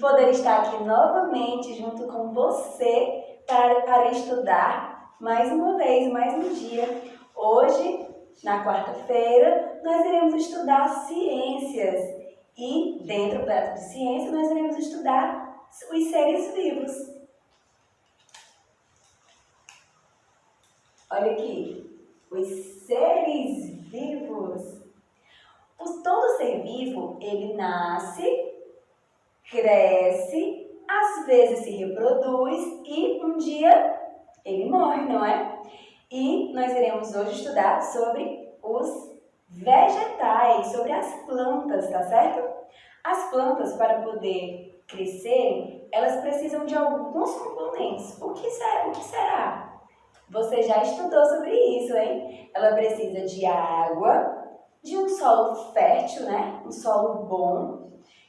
poder estar aqui novamente junto com você para estudar mais uma vez, mais um dia. Hoje, na quarta-feira, nós iremos estudar ciências e dentro do método de ciência nós iremos estudar os seres vivos. Olha aqui, os seres vivos. Todo ser vivo, ele nasce, cresce, às vezes se reproduz e um dia ele morre, não é? E nós iremos hoje estudar sobre os vegetais, sobre as plantas, tá certo? As plantas, para poder crescerem, elas precisam de alguns componentes. O que será? Você já estudou sobre isso, hein? Ela precisa de água, de um solo fértil, né? Um solo bom,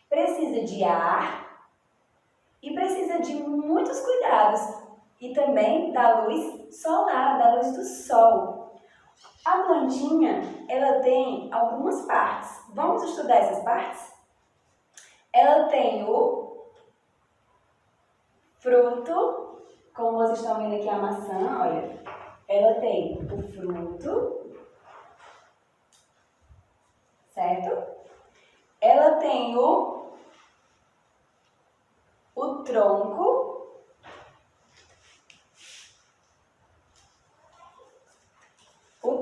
precisa de ar e precisa de muitos cuidados e também da luz solar, da luz do sol. A plantinha, ela tem algumas partes. Vamos estudar essas partes? Ela tem o fruto, como vocês estão vendo aqui a maçã, olha. Ela tem o fruto, certo? Ela tem o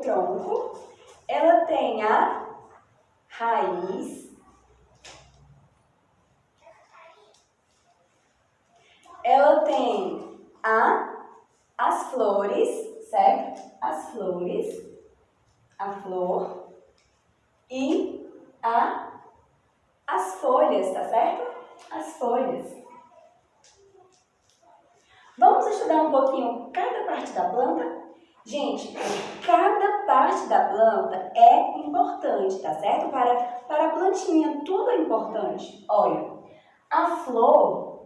tronco, ela tem a raiz, ela tem as flores, certo? As flores, a flor e as folhas, tá certo? As folhas. Vamos estudar um pouquinho cada parte da planta? Gente, cada parte da planta é importante, tá certo? Para a plantinha, tudo é importante. Olha, as flores,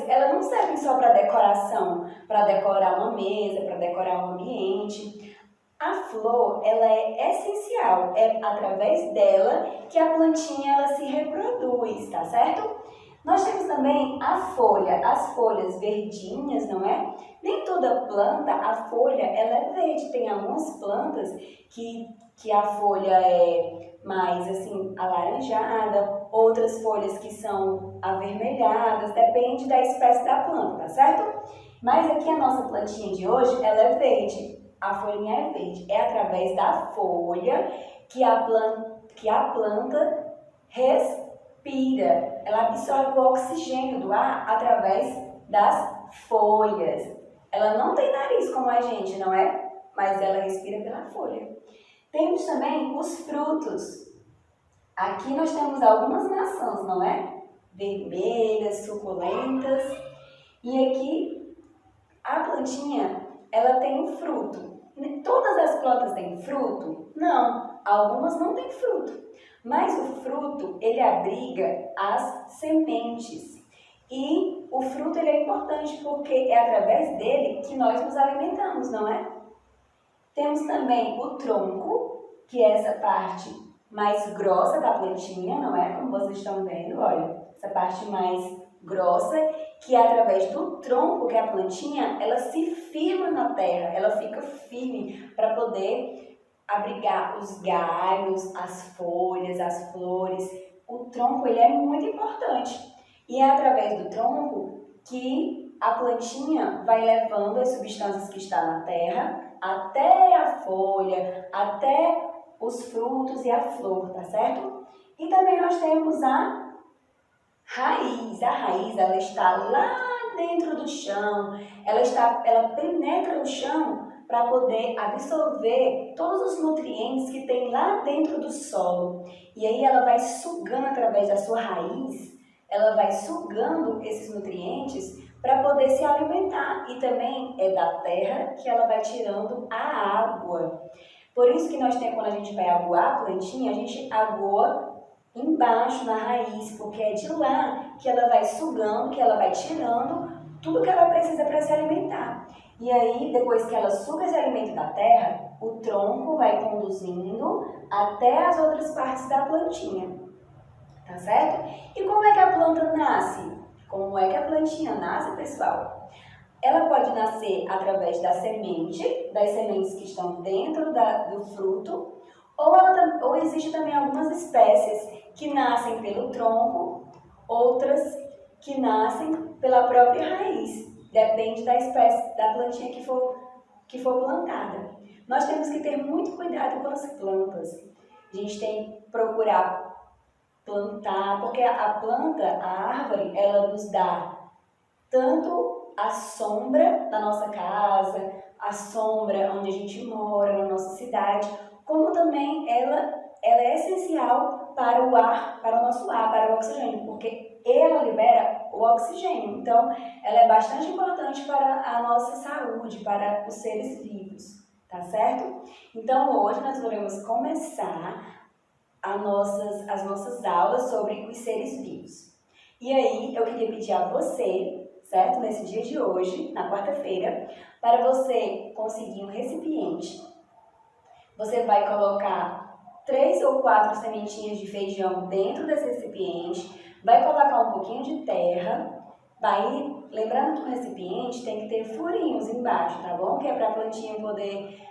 elas não servem só para decoração, para decorar uma mesa, para decorar um ambiente. A flor, ela é essencial, é através dela que a plantinha ela se reproduz, tá certo? Nós temos também a folha, as folhas verdinhas, não é? Nem toda planta, a folha, ela é verde. Tem algumas plantas que a folha é mais assim alaranjada, outras folhas que são avermelhadas, depende da espécie da planta, tá certo? Mas aqui a nossa plantinha de hoje, ela é verde. A folhinha é verde. É através da folha que a planta respira. Ela absorve o oxigênio do ar através das folhas. Ela não tem nariz como a gente, não é? Mas ela respira pela folha. Temos também os frutos. Aqui nós temos algumas maçãs, não é? Vermelhas, suculentas. E aqui a plantinha, ela tem um fruto. Todas as plantas têm fruto? Não, algumas não têm fruto. Mas o fruto, ele abriga as sementes. E o fruto ele é importante porque é através dele que nós nos alimentamos, não é? Temos também o tronco, que é essa parte mais grossa da plantinha, não é? Como vocês estão vendo, olha, essa parte mais grossa, que é através do tronco que a plantinha, ela se firma na terra, ela fica firme para poder abrigar os galhos, as folhas, as flores. O tronco, ele é muito importante. E é através do tronco que a plantinha vai levando as substâncias que estão na terra até a folha, até os frutos e a flor, tá certo? E também nós temos a raiz. A raiz, ela está lá dentro do chão, ela penetra o chão para poder absorver todos os nutrientes que tem lá dentro do solo. E aí ela vai sugando através da sua raiz, ela vai sugando esses nutrientes para poder se alimentar. E também é da terra que ela vai tirando a água. Por isso que nós temos, quando a gente vai aguar a plantinha, a gente agoa embaixo na raiz, porque é de lá que ela vai sugando, que ela vai tirando tudo que ela precisa para se alimentar. E aí, depois que ela suga esse alimento da terra, o tronco vai conduzindo até as outras partes da plantinha. tá certo? E como é que a planta nasce? Como é que a plantinha nasce, pessoal? Ela pode nascer através da semente, das sementes que estão dentro do fruto, ou existe também algumas espécies que nascem pelo tronco, outras que nascem pela própria raiz. Depende da espécie da plantinha que for plantada. Nós temos que ter muito cuidado com as plantas. A gente tem que procurar plantar, porque a planta, a árvore, ela nos dá tanto a sombra da nossa casa, a sombra onde a gente mora, na nossa cidade, como também ela é essencial para o ar, para o nosso ar, para o oxigênio, porque ela libera o oxigênio. Então, ela é bastante importante para a nossa saúde, para os seres vivos, tá certo? Então, hoje nós vamos começar as nossas aulas sobre os seres vivos. E aí, eu queria pedir a você, certo? Nesse dia de hoje, na quarta-feira, para você conseguir um recipiente. Você vai colocar 3 ou 4 sementinhas de feijão dentro desse recipiente, vai colocar um pouquinho de terra, lembrando que o recipiente tem que ter furinhos embaixo, tá bom? Que é para a plantinha poder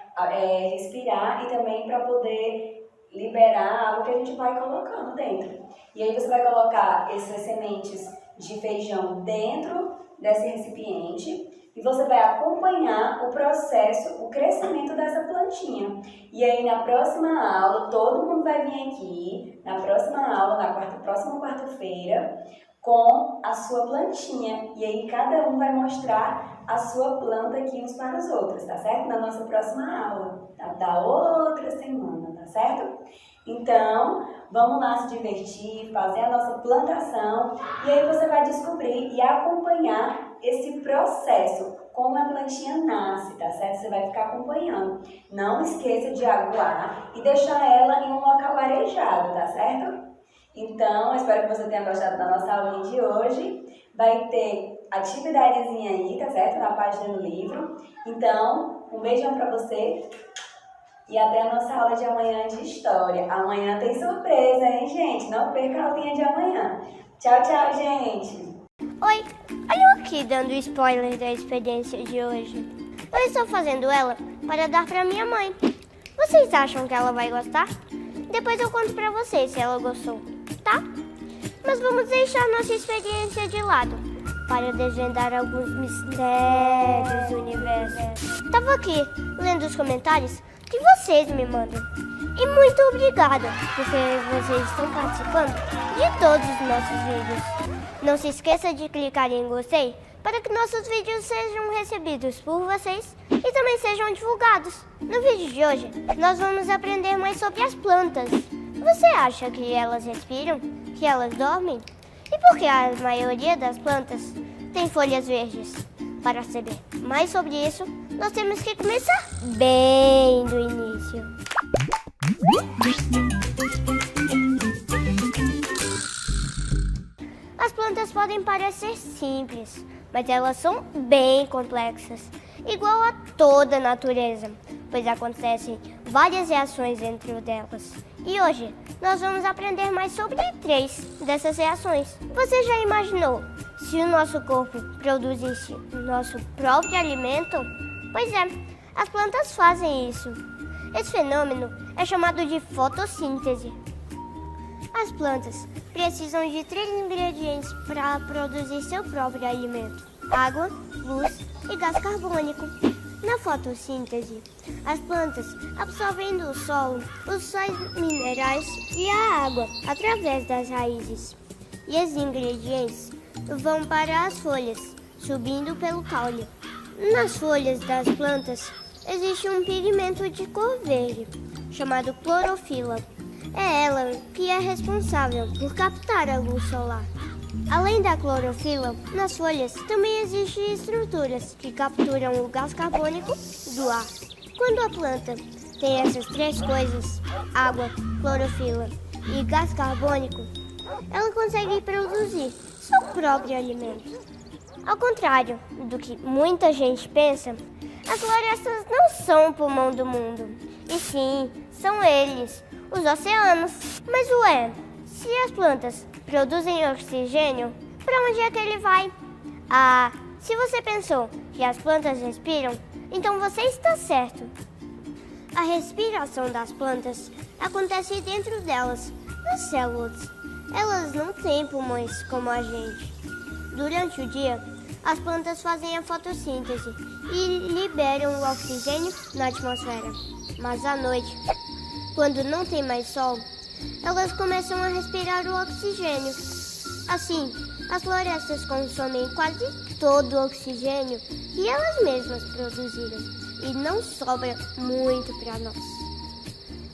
respirar e também para poder liberar a água que a gente vai colocando dentro. E aí você vai colocar essas sementes de feijão dentro desse recipiente e você vai acompanhar o processo, o crescimento dessa plantinha. E aí na próxima aula, todo mundo vai vir aqui, na próxima aula, próxima quarta-feira, com a sua plantinha. E aí cada um vai mostrar a sua planta aqui uns para os outros, tá certo? Na nossa próxima aula, da outra semana, tá certo? Então, vamos lá se divertir, fazer a nossa plantação e aí você vai descobrir e acompanhar esse processo, como a plantinha nasce, tá certo? Você vai ficar acompanhando. Não esqueça de aguar e deixar ela em um local arejado, tá certo? Então, espero que você tenha gostado da nossa aulinha de hoje. Vai ter atividadezinha aí, tá certo? Na página do livro. Então, um beijão pra você e até a nossa aula de amanhã de História. Amanhã tem surpresa, hein, gente? Não perca a aulinha de amanhã. Tchau, tchau, gente! Oi, olha eu aqui dando spoiler da experiência de hoje. Eu estou fazendo ela para dar para minha mãe. Vocês acham que ela vai gostar? Depois eu conto para vocês se ela gostou, tá? Mas vamos deixar nossa experiência de lado para desvendar alguns mistérios do universo. Tava aqui lendo os comentários que vocês me mandam. E muito obrigada, porque vocês estão participando de todos os nossos vídeos. Não se esqueça de clicar em gostei para que nossos vídeos sejam recebidos por vocês e também sejam divulgados. No vídeo de hoje, nós vamos aprender mais sobre as plantas. Você acha que elas respiram? Que elas dormem? E por que a maioria das plantas tem folhas verdes? Para saber mais sobre isso, nós temos que começar bem do início. As plantas podem parecer simples, mas elas são bem complexas, igual a toda a natureza, pois acontecem várias reações dentro delas. E hoje nós vamos aprender mais sobre 3 dessas reações. Você já imaginou se o nosso corpo produzisse o nosso próprio alimento? Pois é, as plantas fazem isso. Esse fenômeno é chamado de fotossíntese. As plantas precisam de 3 ingredientes para produzir seu próprio alimento: água, luz e gás carbônico. Na fotossíntese, as plantas absorvem do solo os sais minerais e a água através das raízes. E os ingredientes vão para as folhas, subindo pelo caule. Nas folhas das plantas existe um pigmento de cor verde, chamado clorofila. É ela que é responsável por captar a luz solar. Além da clorofila, nas folhas também existem estruturas que capturam o gás carbônico do ar. Quando a planta tem essas 3 coisas, água, clorofila e gás carbônico, ela consegue produzir seu próprio alimento. Ao contrário do que muita gente pensa, as florestas não são o pulmão do mundo, e sim, são eles, os oceanos. Mas se Se as plantas produzem oxigênio, para onde é que ele vai? Ah, se você pensou que as plantas respiram, então você está certo. A respiração das plantas acontece dentro delas, nas células. Elas não têm pulmões como a gente. Durante o dia, as plantas fazem a fotossíntese e liberam o oxigênio na atmosfera. Mas à noite, quando não tem mais sol, elas começam a respirar o oxigênio. Assim, as florestas consomem quase todo o oxigênio que elas mesmas produziram e não sobra muito para nós.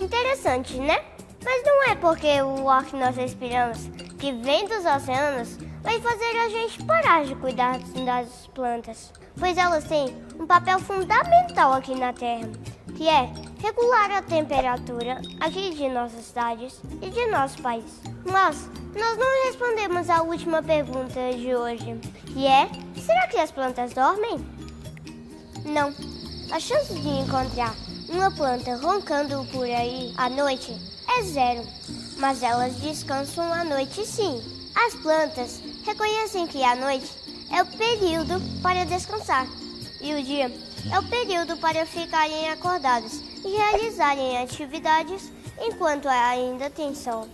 Interessante, né? Mas não é porque o ar que nós respiramos, que vem dos oceanos, vai fazer a gente parar de cuidar das plantas, pois elas têm um papel fundamental aqui na Terra, que é regular a temperatura aqui de nossas cidades e de nosso país. Mas nós não respondemos a última pergunta de hoje, que é: será que as plantas dormem? Não. A chance de encontrar uma planta roncando por aí à noite é zero, mas elas descansam à noite sim. As plantas reconhecem que a noite é o período para descansar e o dia é o período para ficarem acordadas e realizarem atividades enquanto ainda tem sol.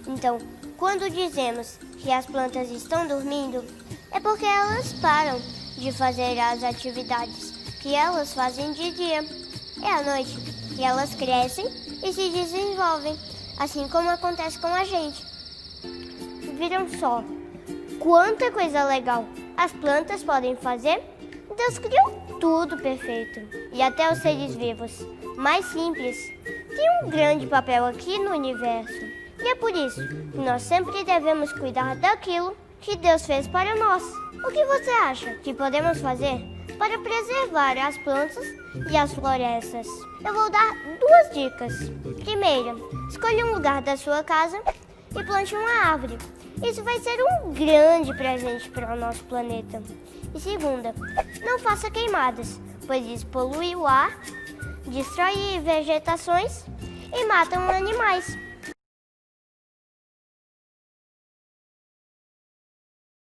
Então, quando dizemos que as plantas estão dormindo, é porque elas param de fazer as atividades que elas fazem de dia. É à noite que elas crescem e se desenvolvem, assim como acontece com a gente. Viram só quanta coisa legal as plantas podem fazer? Deus criou tudo perfeito. E até os seres vivos mais simples têm um grande papel aqui no universo. E é por isso que nós sempre devemos cuidar daquilo que Deus fez para nós. O que você acha que podemos fazer para preservar as plantas e as florestas? Eu vou dar 2 dicas. Primeira, escolha um lugar da sua casa e plante uma árvore. Isso vai ser um grande presente para o nosso planeta. E segunda, não faça queimadas, pois isso polui o ar, destrói vegetações e matam animais.